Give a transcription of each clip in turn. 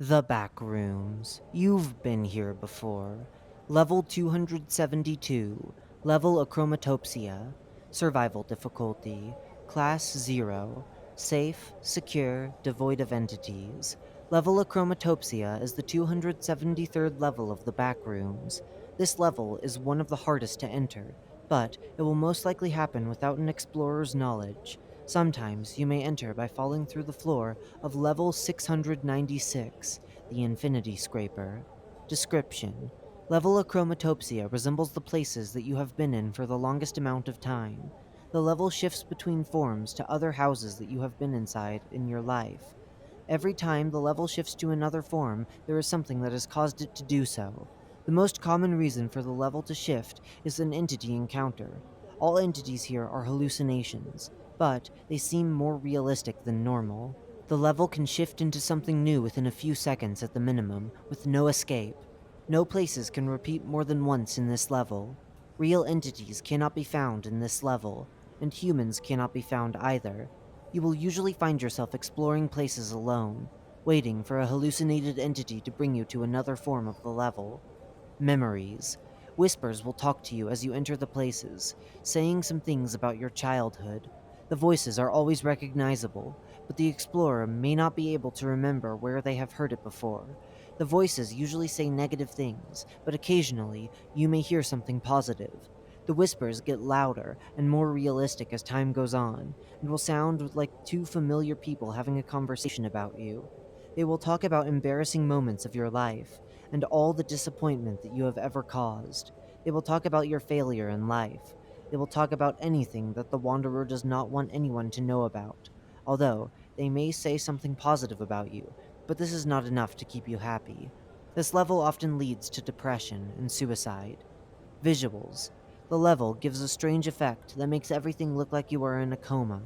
The Backrooms. You've been here before. Level 272. Level Achromatopsia. Survival difficulty. Class 0. Safe, secure, devoid of entities. Level Achromatopsia is the 273rd level of the Backrooms. This level is one of the hardest to enter, but it will most likely happen without an explorer's knowledge. Sometimes you may enter by falling through the floor of level 696, the Infinity Scraper. Description: Level Achromatopsia resembles the places that you have been in for the longest amount of time. The level shifts between forms to other houses that you have been inside in your life. Every time the level shifts to another form, there is something that has caused it to do so. The most common reason for the level to shift is an entity encounter. All entities here are hallucinations, but they seem more realistic than normal. The level can shift into something new within a few seconds at the minimum, with no escape. No places can repeat more than once in this level. Real entities cannot be found in this level, and humans cannot be found either. You will usually find yourself exploring places alone, waiting for a hallucinated entity to bring you to another form of the level. Memories. Whispers will talk to you as you enter the places, saying some things about your childhood. The voices are always recognizable, but the explorer may not be able to remember where they have heard it before. The voices usually say negative things, but occasionally you may hear something positive. The whispers get louder and more realistic as time goes on, and will sound like two familiar people having a conversation about you. They will talk about embarrassing moments of your life and all the disappointment that you have ever caused. They will talk about your failure in life. They will talk about anything that the Wanderer does not want anyone to know about. Although, they may say something positive about you, but this is not enough to keep you happy. This level often leads to depression and suicide. Visuals. The level gives a strange effect that makes everything look like you are in a coma.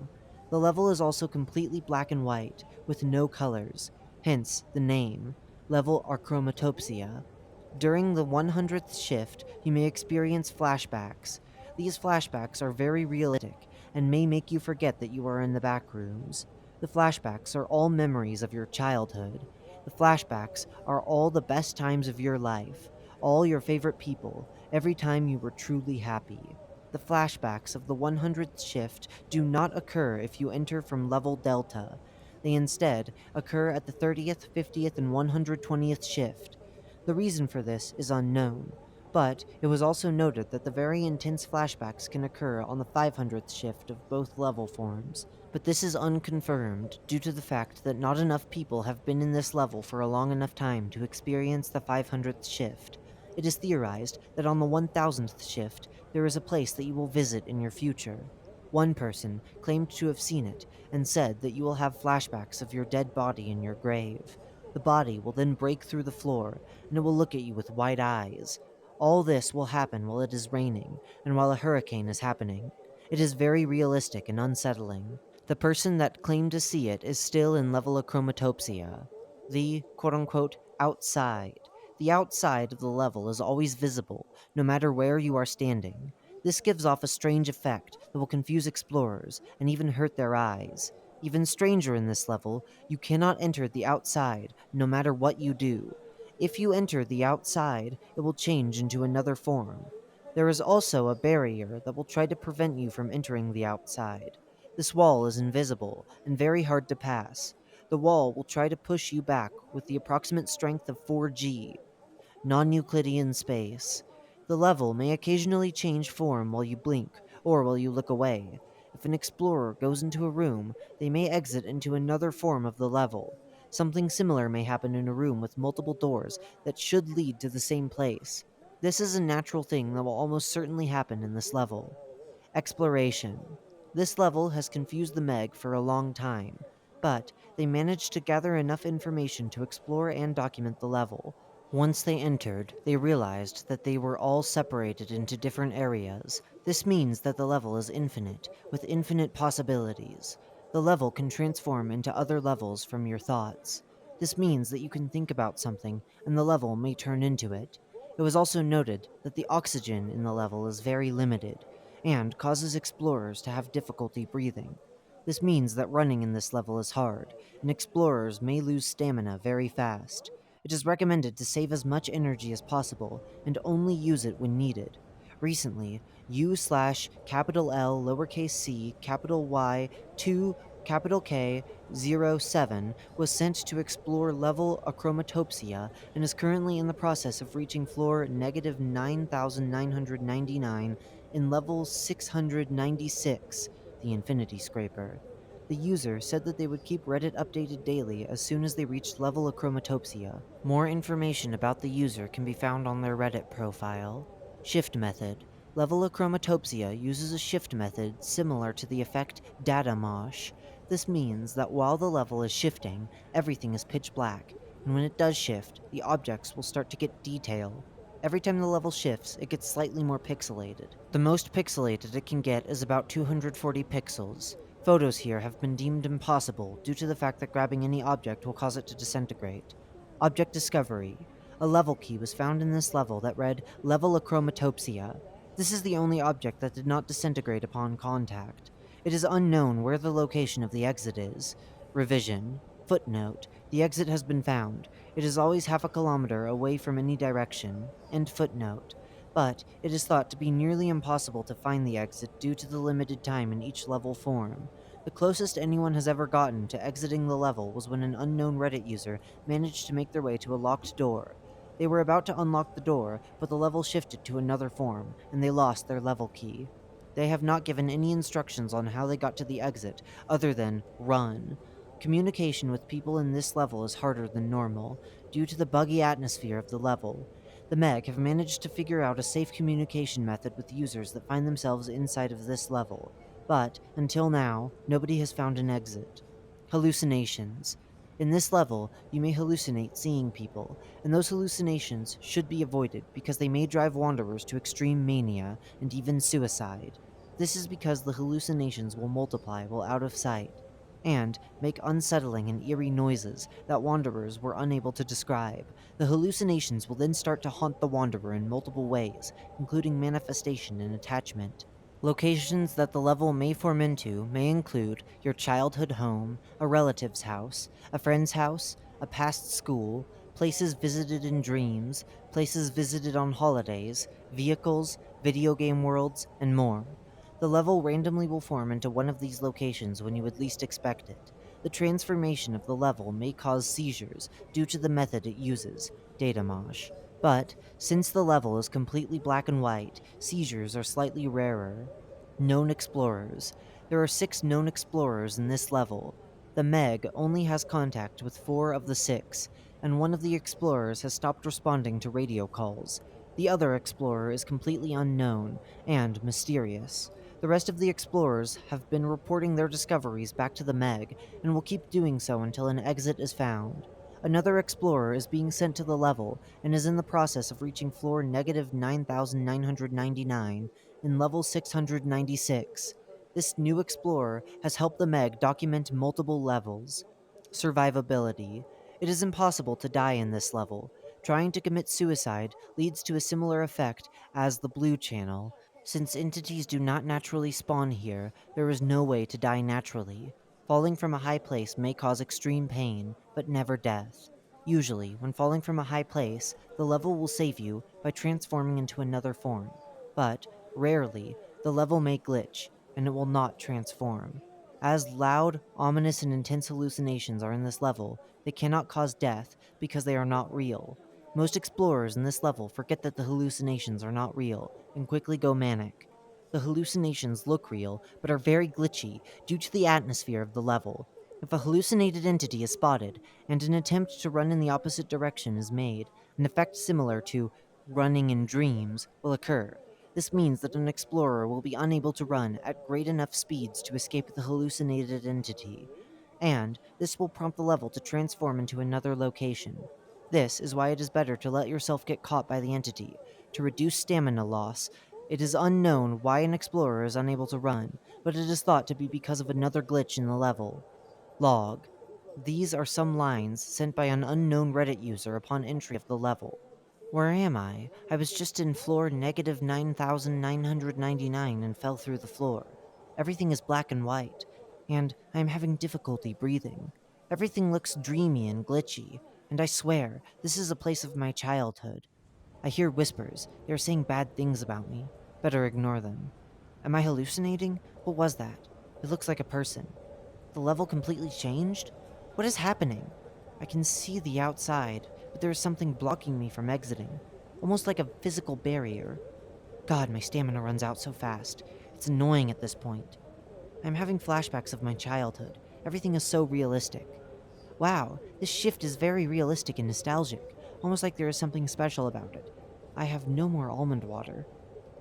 The level is also completely black and white, with no colors, hence the name, Level Achromatopsia. During the 100th shift, you may experience flashbacks. These flashbacks are very realistic and may make you forget that you are in the back rooms. The flashbacks are all memories of your childhood. The flashbacks are all the best times of your life, all your favorite people, every time you were truly happy. The flashbacks of the 100th shift do not occur if you enter from level Delta. They instead occur at the 30th, 50th, and 120th shift. The reason for this is unknown, but it was also noted that the very intense flashbacks can occur on the 500th shift of both level forms. But this is unconfirmed due to the fact that not enough people have been in this level for a long enough time to experience the 500th shift. It is theorized that on the 1000th shift, there is a place that you will visit in your future. One person claimed to have seen it and said that you will have flashbacks of your dead body in your grave. The body will then break through the floor, and it will look at you with wide eyes. All this will happen while it is raining, and while a hurricane is happening. It is very realistic and unsettling. The person that claimed to see it is still in level Achromatopsia. The quote-unquote outside. The outside of the level is always visible, no matter where you are standing. This gives off a strange effect that will confuse explorers and even hurt their eyes. Even stranger in this level, you cannot enter the outside, no matter what you do. If you enter the outside, it will change into another form. There is also a barrier that will try to prevent you from entering the outside. This wall is invisible and very hard to pass. The wall will try to push you back with the approximate strength of 4G, non-Euclidean space. The level may occasionally change form while you blink or while you look away. If an explorer goes into a room, they may exit into another form of the level. Something similar may happen in a room with multiple doors that should lead to the same place. This is a natural thing that will almost certainly happen in this level. Exploration. This level has confused the Meg for a long time, but they managed to gather enough information to explore and document the level. Once they entered, they realized that they were all separated into different areas. This means that the level is infinite, with infinite possibilities. The level can transform into other levels from your thoughts. This means that you can think about something, and the level may turn into it. It was also noted that the oxygen in the level is very limited, and causes explorers to have difficulty breathing. This means that running in this level is hard, and explorers may lose stamina very fast. It is recommended to save as much energy as possible and only use it when needed. Recently, U slash capital L lowercase c capital Y 2 capital K 07 was sent to explore level Achromatopsia and is currently in the process of reaching floor negative 9999 in level 696, the Infinity Scraper. The user said that they would keep Reddit updated daily as soon as they reached level Achromatopsia. More information about the user can be found on their Reddit profile. Shift method. Level Achromatopsia uses a shift method similar to the effect data mosh. This means that while the level is shifting, everything is pitch black, and when it does shift, the objects will start to get detail. Every time the level shifts, it gets slightly more pixelated. The most pixelated it can get is about 240 pixels. Photos here have been deemed impossible due to the fact that grabbing any object will cause it to disintegrate. Object discovery. A level key was found in this level that read Level Achromatopsia. This is the only object that did not disintegrate upon contact. It is unknown where the location of the exit is. Revision. Footnote. The exit has been found. It is always half a kilometer away from any direction. End footnote. But it is thought to be nearly impossible to find the exit due to the limited time in each level form. The closest anyone has ever gotten to exiting the level was when an unknown Reddit user managed to make their way to a locked door. They were about to unlock the door, but the level shifted to another form, and they lost their level key. They have not given any instructions on how they got to the exit, other than run. Communication with people in this level is harder than normal, due to the buggy atmosphere of the level. The Meg have managed to figure out a safe communication method with users that find themselves inside of this level, but, until now, nobody has found an exit. Hallucinations. In this level, you may hallucinate seeing people, and those hallucinations should be avoided because they may drive wanderers to extreme mania and even suicide. This is because the hallucinations will multiply while out of sight, and make unsettling and eerie noises that wanderers were unable to describe. The hallucinations will then start to haunt the wanderer in multiple ways, including manifestation and attachment. Locations that the level may form into may include your childhood home, a relative's house, a friend's house, a past school, places visited in dreams, places visited on holidays, vehicles, video game worlds, and more. The level randomly will form into one of these locations when you would least expect it. The transformation of the level may cause seizures due to the method it uses, data mosh. But, since the level is completely black and white, seizures are slightly rarer. Known explorers. There are 6 known explorers in this level. The Meg only has contact with 4 of the 6, and one of the explorers has stopped responding to radio calls. The other explorer is completely unknown and mysterious. The rest of the explorers have been reporting their discoveries back to the Meg and will keep doing so until an exit is found. Another explorer is being sent to the level and is in the process of reaching floor negative 9999 in level 696. This new explorer has helped the Meg document multiple levels. Survivability. It is impossible to die in this level. Trying to commit suicide leads to a similar effect as the Blue Channel. Since entities do not naturally spawn here, there is no way to die naturally. Falling from a high place may cause extreme pain, but never death. Usually, when falling from a high place, the level will save you by transforming into another form. But, rarely, the level may glitch, and it will not transform. As loud, ominous, and intense hallucinations are in this level, they cannot cause death because they are not real. Most explorers in this level forget that the hallucinations are not real and quickly go manic. The hallucinations look real, but are very glitchy due to the atmosphere of the level. If a hallucinated entity is spotted, and an attempt to run in the opposite direction is made, an effect similar to running in dreams will occur. This means that an explorer will be unable to run at great enough speeds to escape the hallucinated entity, and this will prompt the level to transform into another location. This is why it is better to let yourself get caught by the entity, to reduce stamina loss. It is unknown why an explorer is unable to run, but it is thought to be because of another glitch in the level. Log. These are some lines sent by an unknown Reddit user upon entry of the level. Where am I? I was just in floor negative 9999 and fell through the floor. Everything is black and white. and I am having difficulty breathing. Everything looks dreamy and glitchy, and I swear, this is a place of my childhood. I hear whispers. They are saying bad things about me. Better ignore them. Am I hallucinating? What was that? It looks like a person. The level completely changed? What is happening? I can see the outside, but there is something blocking me from exiting. Almost like a physical barrier. God, my stamina runs out so fast. It's annoying at this point. I'm having flashbacks of my childhood. Everything is so realistic. Wow, this shift is very realistic and nostalgic, almost like there is something special about it. I have no more almond water.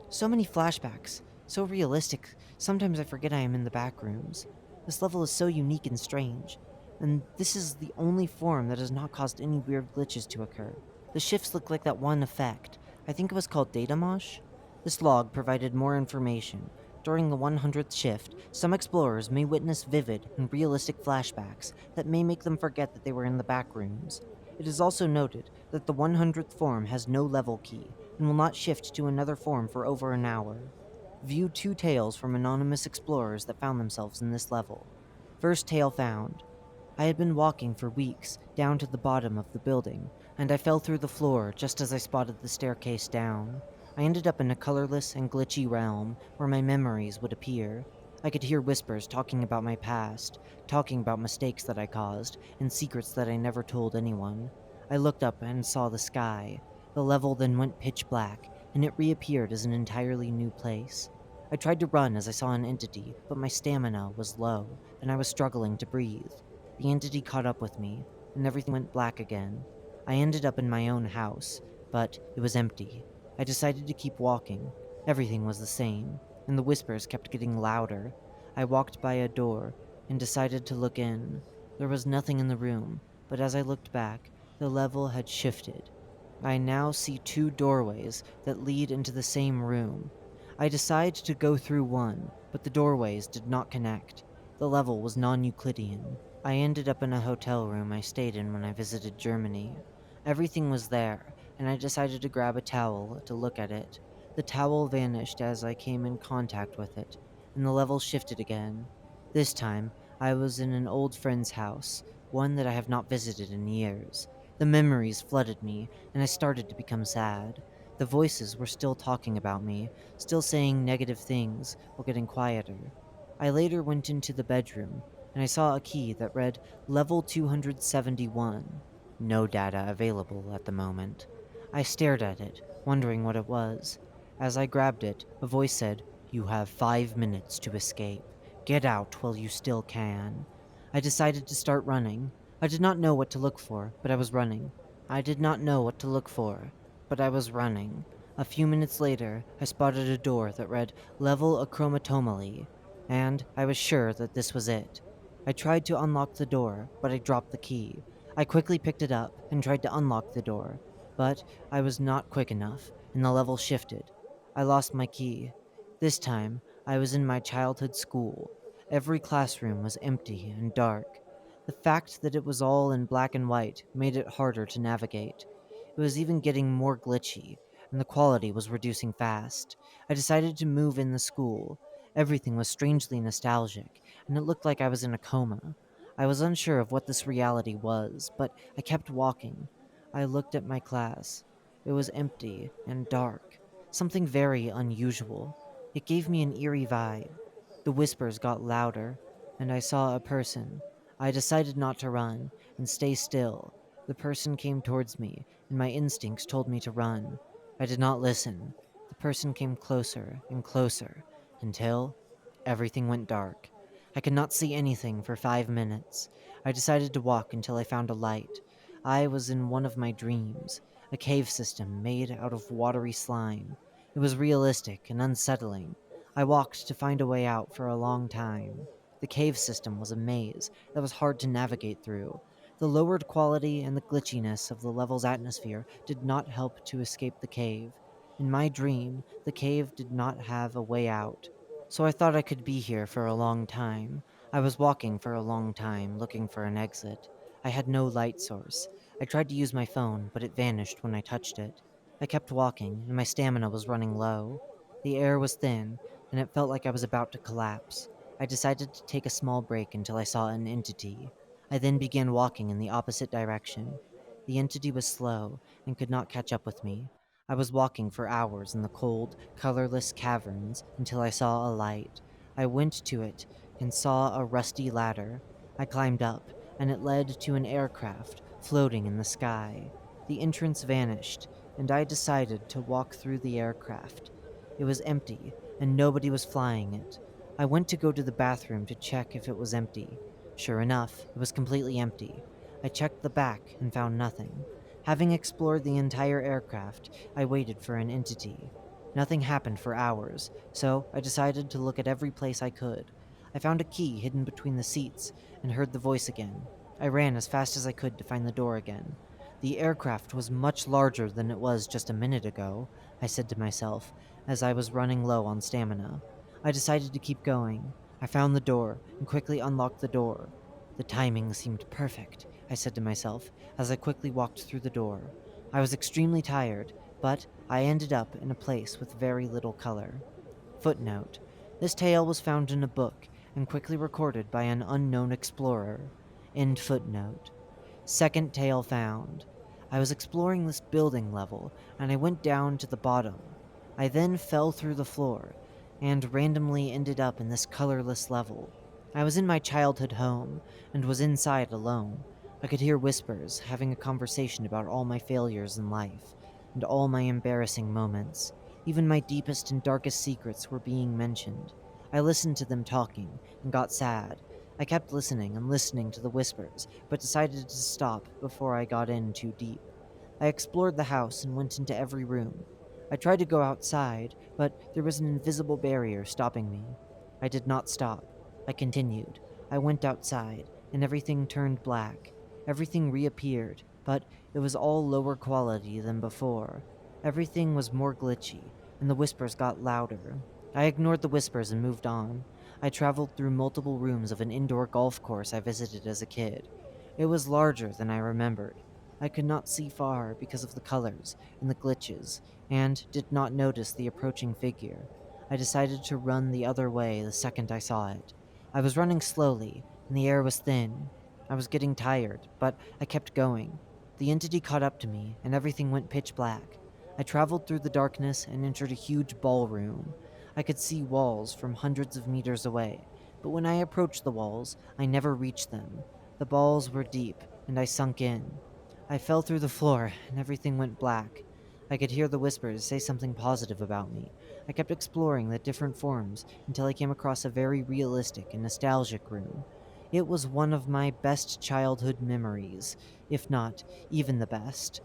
So many flashbacks, so realistic, sometimes I forget I am in the backrooms. This level is so unique and strange, and this is the only form that has not caused any weird glitches to occur. The shifts look like that one effect. I think it was called data mosh. This log provided more information. During the 100th shift, some explorers may witness vivid and realistic flashbacks that may make them forget that they were in the backrooms. It is also noted that the 100th form has no level key, and will not shift to another form for over an hour. View two tales from anonymous explorers that found themselves in this level. First tale found. I had been walking for weeks down to the bottom of the building, and I fell through the floor just as I spotted the staircase down. I ended up in a colorless and glitchy realm where my memories would appear. I could hear whispers talking about my past, talking about mistakes that I caused, and secrets that I never told anyone. I looked up and saw the sky. The level then went pitch black, and it reappeared as an entirely new place. I tried to run as I saw an entity, but my stamina was low, and I was struggling to breathe. The entity caught up with me, and everything went black again. I ended up in my own house, but it was empty. I decided to keep walking. Everything was the same, and the whispers kept getting louder. I walked by a door and decided to look in. There was nothing in the room, but as I looked back, the level had shifted. I now see two doorways that lead into the same room. I decide to go through one, but the doorways did not connect. The level was non Euclidean. I ended up in a hotel room I stayed in when I visited Germany. Everything was there, and I decided to grab a towel to look at it. The towel vanished as I came in contact with it, and the level shifted again. This time, I was in an old friend's house, one that I have not visited in years. The memories flooded me, and I started to become sad. The voices were still talking about me, still saying negative things, while getting quieter. I later went into the bedroom, and I saw a key that read Level 271. No data available at the moment. I stared at it, wondering what it was. As I grabbed it, a voice said, "You have 5 minutes to escape. Get out while you still can." I decided to start running. I did not know what to look for, but I was running. I did not know what to look for, but I was running. A few minutes later, I spotted a door that read Level Achromatopsia, and I was sure that this was it. I tried to unlock the door, but I dropped the key. I quickly picked it up and tried to unlock the door, but I was not quick enough, and the level shifted. I lost my key. This time, I was in my childhood school. Every classroom was empty and dark. The fact that it was all in black and white made it harder to navigate. It was even getting more glitchy, and the quality was reducing fast. I decided to move in the school. Everything was strangely nostalgic, and it looked like I was in a coma. I was unsure of what this reality was, but I kept walking. I looked at my class. It was empty and dark, something very unusual. It gave me an eerie vibe. The whispers got louder, and I saw a person. I decided not to run and stay still. The person came towards me, and my instincts told me to run. I did not listen. The person came closer and closer until everything went dark. I could not see anything for 5 minutes. I decided to walk until I found a light. I was in one of my dreams, a cave system made out of watery slime. It was realistic and unsettling. I walked to find a way out for a long time. The cave system was a maze that was hard to navigate through. The lowered quality and the glitchiness of the level's atmosphere did not help to escape the cave. In my dream, the cave did not have a way out. So I thought I could be here for a long time. I was walking for a long time, looking for an exit. I had no light source. I tried to use my phone, but it vanished when I touched it. I kept walking, and my stamina was running low. The air was thin, and it felt like I was about to collapse. I decided to take a small break until I saw an entity. I then began walking in the opposite direction. The entity was slow and could not catch up with me. I was walking for hours in the cold, colorless caverns until I saw a light. I went to it and saw a rusty ladder. I climbed up, and it led to an aircraft floating in the sky. The entrance vanished, and I decided to walk through the aircraft. It was empty, and nobody was flying it. I went to go to the bathroom to check if it was empty. Sure enough, it was completely empty. I checked the back and found nothing. Having explored the entire aircraft, I waited for an entity. Nothing happened for hours, so I decided to look at every place I could. I found a key hidden between the seats and heard the voice again. I ran as fast as I could to find the door again. The aircraft was much larger than it was just a minute ago, I said to myself, as I was running low on stamina. I decided to keep going. I found the door and quickly unlocked the door. The timing seemed perfect, I said to myself, as I quickly walked through the door. I was extremely tired, but I ended up in a place with very little color. Footnote: this tale was found in a book and quickly recorded by an unknown explorer. End footnote. Second tale found. I was exploring this building level, and I went down to the bottom. I then fell through the floor, and randomly ended up in this colorless level. I was in my childhood home, and was inside alone. I could hear whispers, having a conversation about all my failures in life, and all my embarrassing moments. Even my deepest and darkest secrets were being mentioned. I listened to them talking, and got sad. I kept listening and listening to the whispers, but decided to stop before I got in too deep. I explored the house and went into every room. I tried to go outside, but there was an invisible barrier stopping me. I did not stop. I continued. I went outside, and everything turned black. Everything reappeared, but it was all lower quality than before. Everything was more glitchy, and the whispers got louder. I ignored the whispers and moved on. I traveled through multiple rooms of an indoor golf course I visited as a kid. It was larger than I remembered. I could not see far because of the colors and the glitches, and did not notice the approaching figure. I decided to run the other way the second I saw it. I was running slowly, and the air was thin. I was getting tired, but I kept going. The entity caught up to me, and everything went pitch black. I traveled through the darkness and entered a huge ballroom. I could see walls from hundreds of meters away, but when I approached the walls, I never reached them. The balls were deep, and I sunk in. I fell through the floor, and everything went black. I could hear the whispers say something positive about me. I kept exploring the different forms until I came across a very realistic and nostalgic room. It was one of my best childhood memories, if not even the best.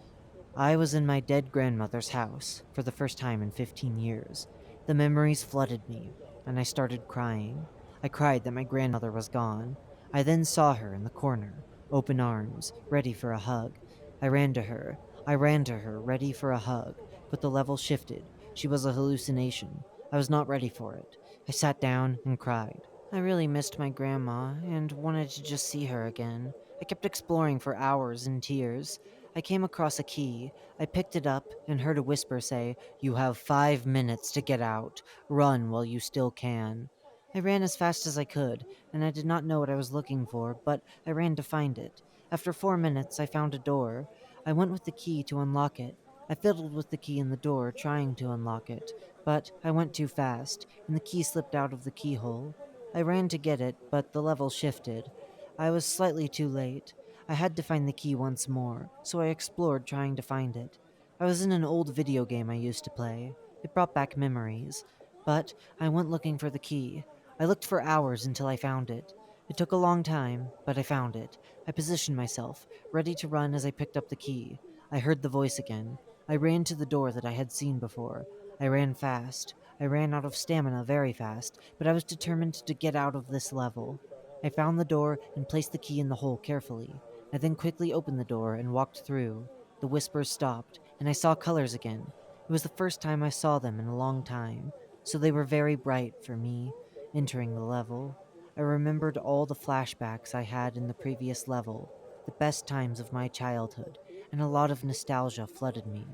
I was in my dead grandmother's house for the first time in 15 years. The memories flooded me, and I started crying. I cried that my grandmother was gone. I then saw her in the corner, open arms, ready for a hug. I ran to her. I ran to her, ready for a hug, but the level shifted. She was a hallucination. I was not ready for it. I sat down and cried. I really missed my grandma and wanted to just see her again. I kept exploring for hours in tears. I came across a key. I picked it up and heard a whisper say, "You have 5 minutes to get out. Run while you still can." I ran as fast as I could, and I did not know what I was looking for, but I ran to find it. After 4 minutes, I found a door. I went with the key to unlock it. I fiddled with the key in the door, trying to unlock it, but I went too fast, and the key slipped out of the keyhole. I ran to get it, but the level shifted. I was slightly too late. I had to find the key once more, so I explored trying to find it. I was in an old video game I used to play. It brought back memories. But I went looking for the key. I looked for hours until I found it. It took a long time, but I found it. I positioned myself, ready to run as I picked up the key. I heard the voice again. I ran to the door that I had seen before. I ran fast. I ran out of stamina very fast, but I was determined to get out of this level. I found the door and placed the key in the hole carefully. I then quickly opened the door and walked through. The whispers stopped, and I saw colors again. It was the first time I saw them in a long time, so they were very bright for me, entering the level. I remembered all the flashbacks I had in the previous level, the best times of my childhood, and a lot of nostalgia flooded me.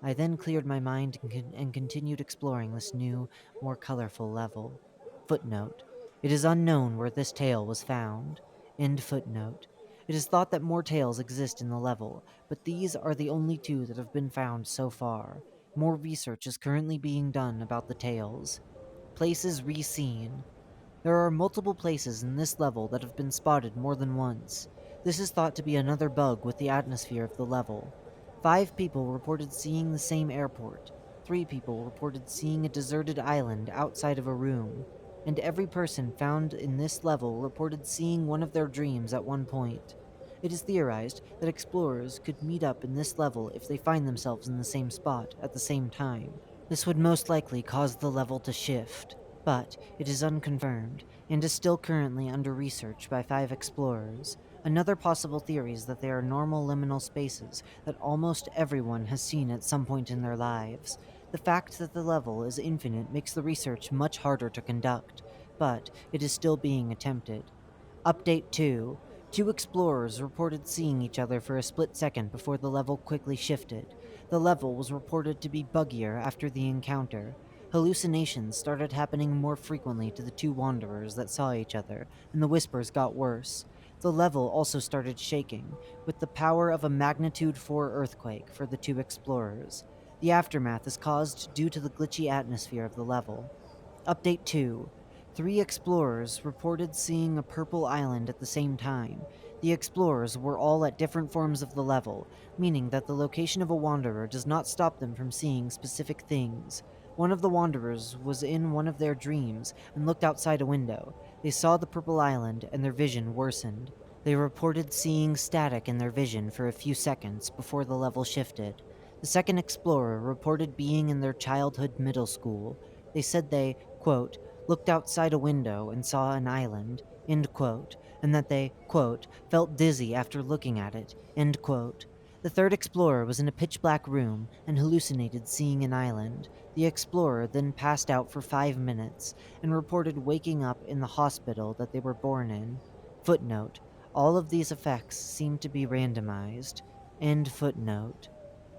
I then cleared my mind and continued exploring this new, more colorful level. Footnote: It is unknown where this tail was found. End footnote. It is thought that more tails exist in the level, but these are the only two that have been found so far. More research is currently being done about the tails. Places re-seen. There are multiple places in this level that have been spotted more than once. This is thought to be another bug with the atmosphere of the level. 5 people reported seeing the same airport. 3 people reported seeing a deserted island outside of a room. And every person found in this level reported seeing one of their dreams at one point. It is theorized that explorers could meet up in this level if they find themselves in the same spot at the same time. This would most likely cause the level to shift, but it is unconfirmed and is still currently under research by 5 explorers. Another possible theory is that they are normal liminal spaces that almost everyone has seen at some point in their lives. The fact that the level is infinite makes the research much harder to conduct, but it is still being attempted. Update 2. 2 explorers reported seeing each other for a split second before the level quickly shifted. The level was reported to be buggier after the encounter. Hallucinations started happening more frequently to the 2 wanderers that saw each other, and the whispers got worse. The level also started shaking, with the power of a magnitude 4 earthquake for the 2 explorers. The aftermath is caused due to the glitchy atmosphere of the level. Update 2. 3 explorers reported seeing a purple island at the same time. The explorers were all at different forms of the level, meaning that the location of a wanderer does not stop them from seeing specific things. One of the wanderers was in one of their dreams and looked outside a window. They saw the purple island and their vision worsened. They reported seeing static in their vision for a few seconds before the level shifted. The second explorer reported being in their childhood middle school. They said they, quote, looked outside a window and saw an island, end quote, and that they, quote, felt dizzy after looking at it, end quote. The third explorer was in a pitch black room and hallucinated seeing an island. The explorer then passed out for 5 minutes and reported waking up in the hospital that they were born in. Footnote. All of these effects seem to be randomized. End footnote.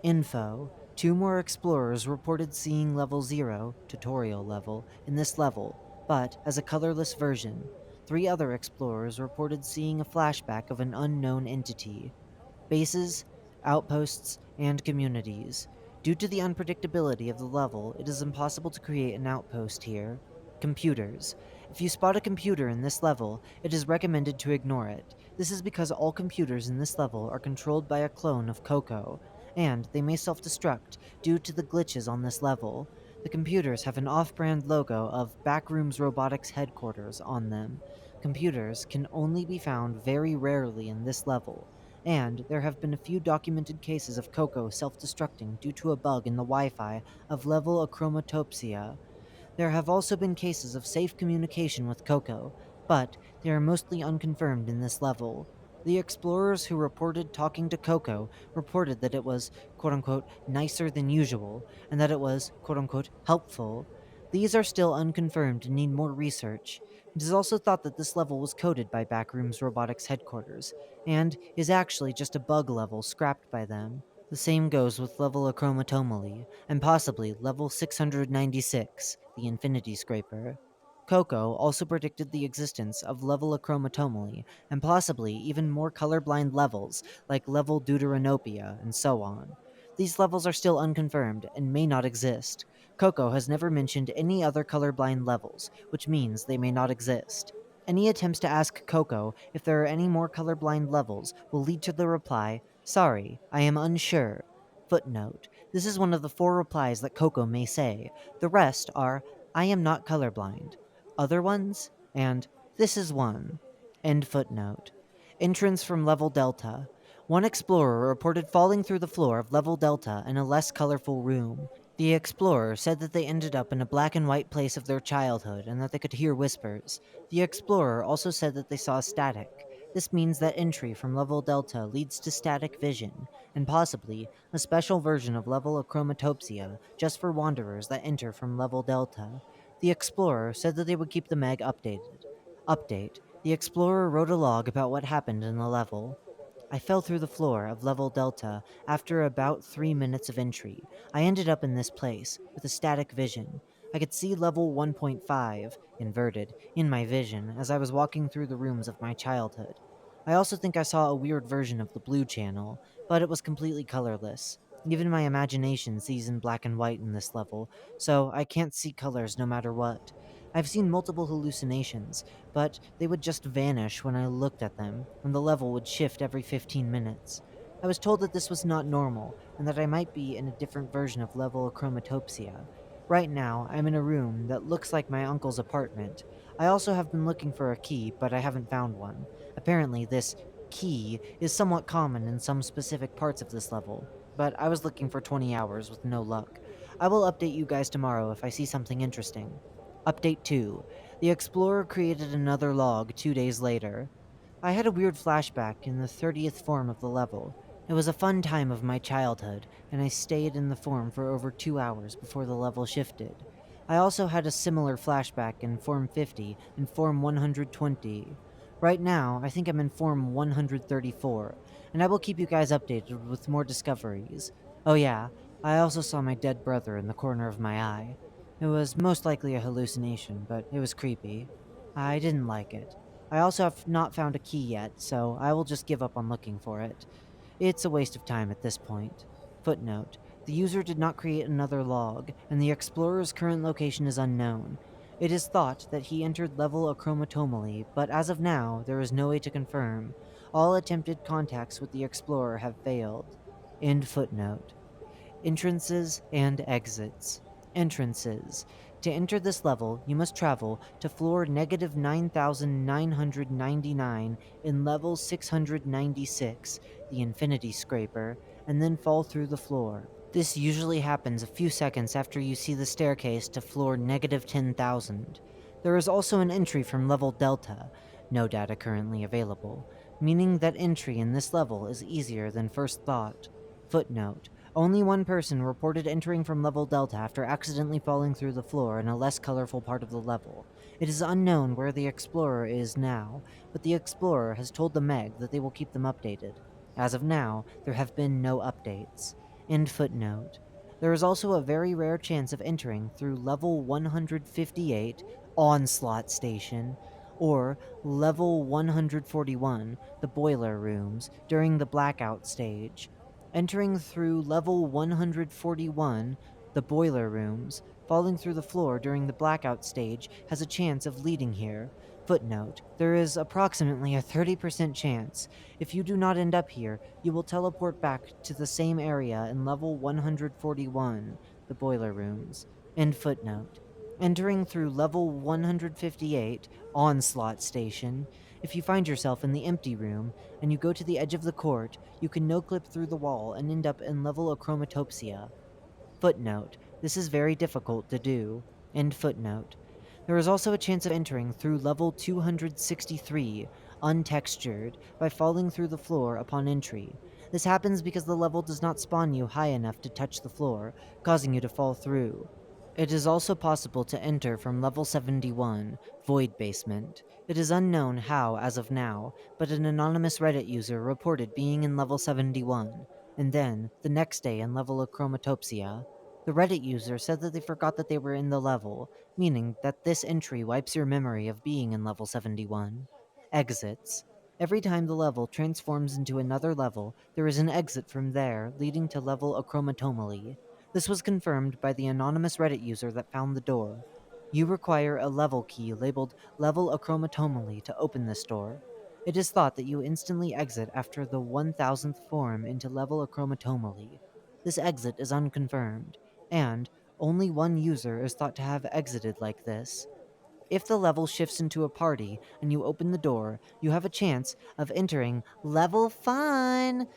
Info. 2 more explorers reported seeing level 0, tutorial level, in this level, but as a colorless version. 3 other explorers reported seeing a flashback of an unknown entity. Bases, outposts, and communities. Due to the unpredictability of the level, it is impossible to create an outpost here. Computers. If you spot a computer in this level, it is recommended to ignore it. This is because all computers in this level are controlled by a clone of Coco, and they may self-destruct due to the glitches on this level. The computers have an off-brand logo of Backrooms Robotics Headquarters on them. Computers can only be found very rarely in this level, and there have been a few documented cases of Coco self-destructing due to a bug in the Wi-Fi of level Achromatopsia. There have also been cases of safe communication with Coco, but they are mostly unconfirmed in this level. The explorers who reported talking to Coco reported that it was, quote unquote, nicer than usual, and that it was, quote unquote, helpful. These are still unconfirmed and need more research. It is also thought that this level was coded by Backrooms Robotics headquarters, and is actually just a bug level scrapped by them. The same goes with level Achromatopsia, and possibly level 696, the Infinity Scraper. Coco also predicted the existence of level Achromatopsia, and possibly even more colorblind levels, like level Deuteranopia, and so on. These levels are still unconfirmed and may not exist. Coco has never mentioned any other colorblind levels, which means they may not exist. Any attempts to ask Coco if there are any more colorblind levels will lead to the reply, sorry, I am unsure. Footnote. This is one of the 4 replies that Coco may say. The rest are, I am not colorblind. Other ones? And, this is one. End footnote. Entrance from level Delta. One explorer reported falling through the floor of level Delta in a less colorful room. The explorer said that they ended up in a black and white place of their childhood and that they could hear whispers. The explorer also said that they saw static. This means that entry from level Delta leads to static vision, and possibly a special version of level Achromatopsia just for wanderers that enter from level Delta. The explorer said that they would keep the Meg updated. Update. The explorer wrote a log about what happened in the level. I fell through the floor of level Delta after about 3 minutes of entry. I ended up in this place, with a static vision. I could see level 1.5, inverted, in my vision as I was walking through the rooms of my childhood. I also think I saw a weird version of the blue channel, but it was completely colorless. Even my imagination sees in black and white in this level, so I can't see colors no matter what. I've seen multiple hallucinations, but they would just vanish when I looked at them, and the level would shift every 15 minutes. I was told that this was not normal, and that I might be in a different version of level Achromatopsia. Right now, I'm in a room that looks like my uncle's apartment. I also have been looking for a key, but I haven't found one. Apparently, this key is somewhat common in some specific parts of this level, but I was looking for 20 hours with no luck. I will update you guys tomorrow if I see something interesting. Update 2. The Explorer created another log 2 days later. I had a weird flashback in the 30th form of the level. It was a fun time of my childhood, and I stayed in the form for over 2 hours before the level shifted. I also had a similar flashback in Form 50 and Form 120. Right now, I think I'm in Form 134, and I will keep you guys updated with more discoveries. Oh yeah, I also saw my dead brother in the corner of my eye. It was most likely a hallucination, but it was creepy. I didn't like it. I also have not found a key yet, so I will just give up on looking for it. It's a waste of time at this point. Footnote: the user did not create another log, and the explorer's current location is unknown. It is thought that he entered level Achromatomally, but as of now, there is no way to confirm. All attempted contacts with the explorer have failed. End footnote. Entrances and exits. Entrances. To enter this level, you must travel to floor negative 9999 in level 696, the Infinity Scraper, and then fall through the floor. This usually happens a few seconds after you see the staircase to floor negative 10,000. There is also an entry from level Delta, no data currently available, meaning that entry in this level is easier than first thought. Footnote: only one person reported entering from level Delta after accidentally falling through the floor in a less colorful part of the level. It is unknown where the Explorer is now, but the Explorer has told the Meg that they will keep them updated. As of now, there have been no updates. End footnote. There is also a very rare chance of entering through level 158, Onslaught Station, or level 141, the Boiler Rooms, during the Blackout stage. Entering through level 141, the boiler rooms, falling through the floor during the blackout stage has a chance of leading here. Footnote: there is approximately a 30% chance. If you do not end up here, you will teleport back to the same area in level 141, the boiler rooms. End footnote. Entering through level 158, Onslaught Station, if you find yourself in the empty room and you go to the edge of the court, you can no-clip through the wall and end up in level Achromatopsia. Footnote: this is very difficult to do. End footnote. There is also a chance of entering through level 263, untextured, by falling through the floor upon entry. This happens because the level does not spawn you high enough to touch the floor, causing you to fall through. It is also possible to enter from level 71, Void Basement. It is unknown how as of now, but an anonymous Reddit user reported being in level 71, and then, the next day in level Achromatopsia. The Reddit user said that they forgot that they were in the level, meaning that this entry wipes your memory of being in level 71. Exits. Every time the level transforms into another level, there is an exit from there, leading to level Achromatomally. This was confirmed by the anonymous Reddit user that found the door. You require a level key labeled Level Achromatomally to open this door. It is thought that you instantly exit after the 1000th form into level Achromatomally. This exit is unconfirmed, and only one user is thought to have exited like this. If the level shifts into a party and you open the door, you have a chance of entering Level Fun.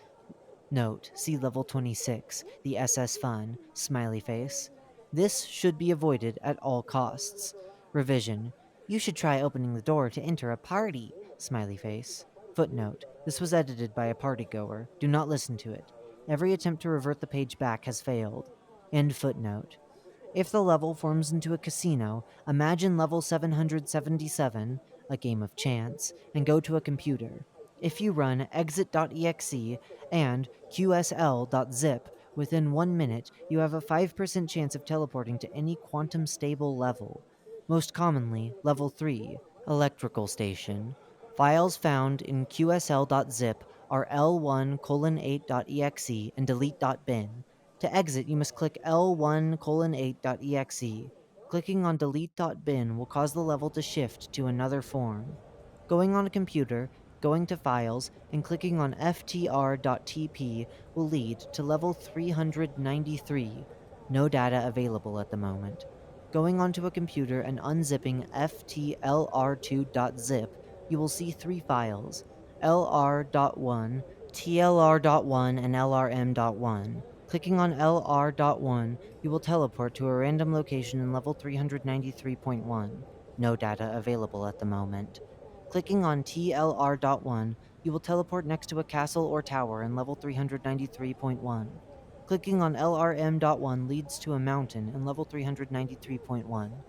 Note: see level 26, the SS Fun, smiley face. This should be avoided at all costs. Revision: you should try opening the door to enter a party, smiley face. Footnote: this was edited by a partygoer. Do not listen to it. Every attempt to revert the page back has failed. End footnote. If the level forms into a casino, imagine level 777, a game of chance, and go to a computer. If you run exit.exe and qsl.zip Within 1 minute, you have a 5% chance of teleporting to any quantum stable level. Most commonly, level 3, electrical station. Files found in qsl.zip are l1:8.exe and delete.bin. To exit, you must click l1:8.exe. Clicking on delete.bin will cause the level to shift to another form. Going on a computer, going to Files, and clicking on ftr.tp will lead to level 393. No data available at the moment. Going onto a computer and unzipping ftlr2.zip, you will see 3 files: lr.1, tlr.1, and lrm.1. Clicking on lr.1, you will teleport to a random location in level 393.1. No data available at the moment. Clicking on TLR.1, you will teleport next to a castle or tower in level 393.1. Clicking on LRM.1 leads to a mountain in level 393.1.